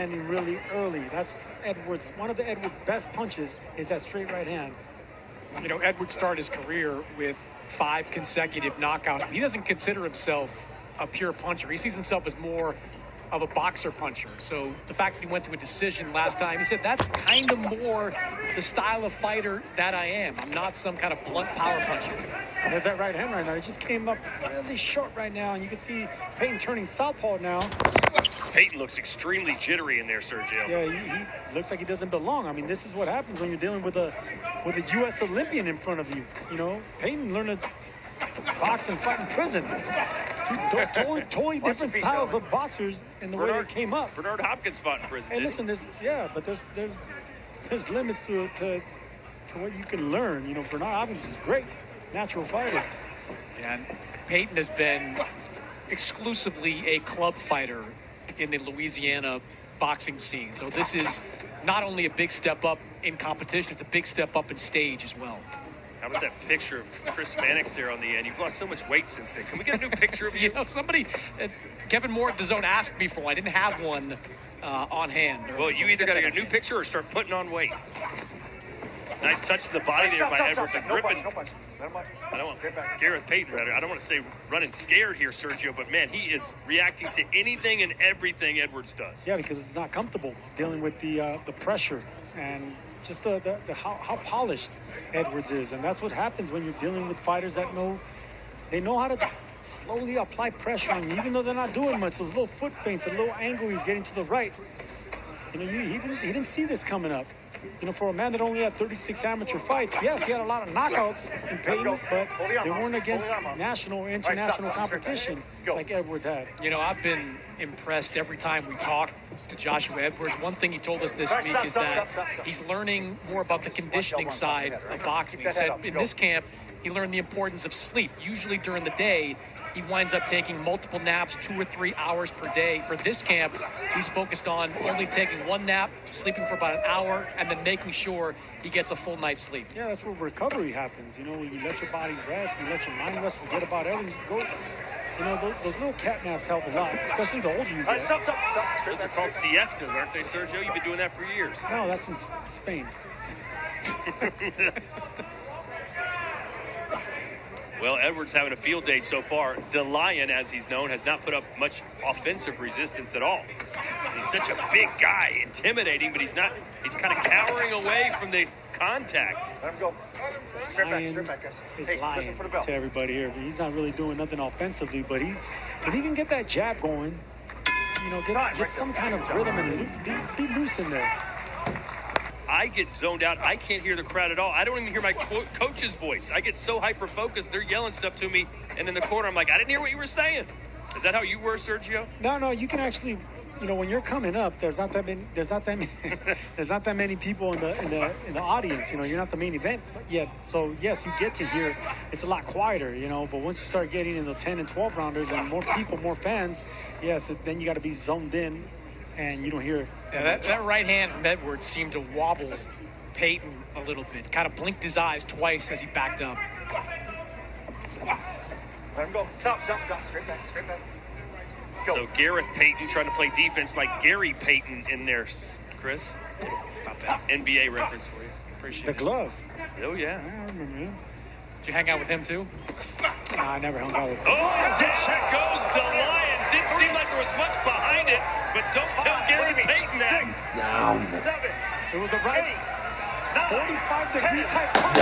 landing really early. That's Edwards. One of the Edwards' best punches is that straight right hand. You know, Edwards started his career with 5 consecutive knockouts. He doesn't consider himself a pure puncher. He sees himself as more of a boxer puncher. So the fact that he went to a decision last time, he said, that's kind of more the style of fighter that I am. I'm not some kind of blunt power puncher. There's that right hand right now. He just came up really short right now, and you can see Payton turning southpaw now. Payton looks extremely jittery in there, Sergio. Yeah, he looks like he doesn't belong. I mean, this is what happens when you're dealing with a U.S. Olympian in front of you. You know, Payton learned to box and fight in prison. Totally different styles of boxers in the way they came up. Bernard Hopkins fought in prison. Hey, listen, there's limits to what you can learn. You know, Bernard Hopkins is a great natural fighter. And Payton has been exclusively a club fighter in the Louisiana boxing scene. So this is not only a big step up in competition, it's a big step up in stage as well. How about that picture of Chris Mannix there on the end? You've lost so much weight since then. Can we get a new picture of you? You know, somebody, Kevin Moore at DAZN asked me for one. I didn't have one on hand. Well, you either got to get a new picture or start putting on weight. Nice touch to the body there by Edwards. Gripping. I don't want Gareth Payton, rather. I don't want to say running scared here, Sergio, but man, he is reacting to anything and everything Edwards does. Yeah, because it's not comfortable dealing with the pressure and just how polished Edwards is. And that's what happens when you're dealing with fighters that know how to slowly apply pressure on you, even though they're not doing much. Those little foot feints, a little angle he's getting to the right. You know, he didn't see this coming up. You know, for a man that only had 36 amateur fights, yes, he had a lot of knockouts in Payton, but they weren't against national or international competition like Edwards had. You know, I've been impressed every time we talk to Joshua Edwards. One thing he told us this week is that he's learning more about the conditioning side of boxing. He said in this camp, he learned the importance of sleep. Usually during the day, he winds up taking multiple naps, 2 or 3 hours per day. For this camp, he's focused on only taking 1 nap, sleeping for about an hour, and then making sure he gets a full night's sleep. Yeah, that's where recovery happens. You know, when you let your body rest, you let your mind rest, forget about everything. Just go. You know, those little cat naps help a lot, especially the older you get. Those are called siestas, aren't they, Sergio? You've been doing that for years. No, that's in Spain. Well, Edwards having a field day so far. DeLion, as he's known, has not put up much offensive resistance at all. He's such a big guy, intimidating, but he's not. He's kind of cowering away from the contact. Let him go. Straight back, guys. Hey, listen for the bell. To everybody here, he's not really doing nothing offensively, but if he can get that jab going, you know, get some kind of rhythm and be loose in there. I get zoned out. I can't hear the crowd at all. I don't even hear my coach's voice. I get so hyper-focused. They're yelling stuff to me, and in the corner, I'm like, I didn't hear what you were saying. Is that how you were, Sergio? No, you can actually, you know, when you're coming up, there's not that many people in the audience. You know, you're not the main event yet. So yes, you get to hear. It's a lot quieter, you know. But once you start getting in the 10 and 12 rounders and more people, more fans, yes, then you got to be zoned in. And you don't hear it. Yeah, that right hand from Edwards seemed to wobble Payton a little bit. Kind of blinked his eyes twice as he backed up. Let him go. Stop. Straight back. Go. So Gareth Payton trying to play defense like Gary Payton in there, Chris. Stop that. NBA reference for you. Appreciate the glove. Oh, yeah. I remember him. Did you hang out with him, too? Nah, I never hung out with him. Oh, check goes DeLion. Didn't seem like there was much behind it, but don't tell Gary Payton that. 6, 7. It was a right 45-degree type punch.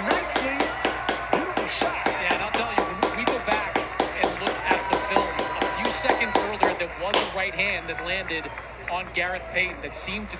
Nicely. Beautiful shot. Yeah, and I'll tell you, when we go back and look at the film, a few seconds earlier, there was a right hand that landed on Gareth Payton that seemed to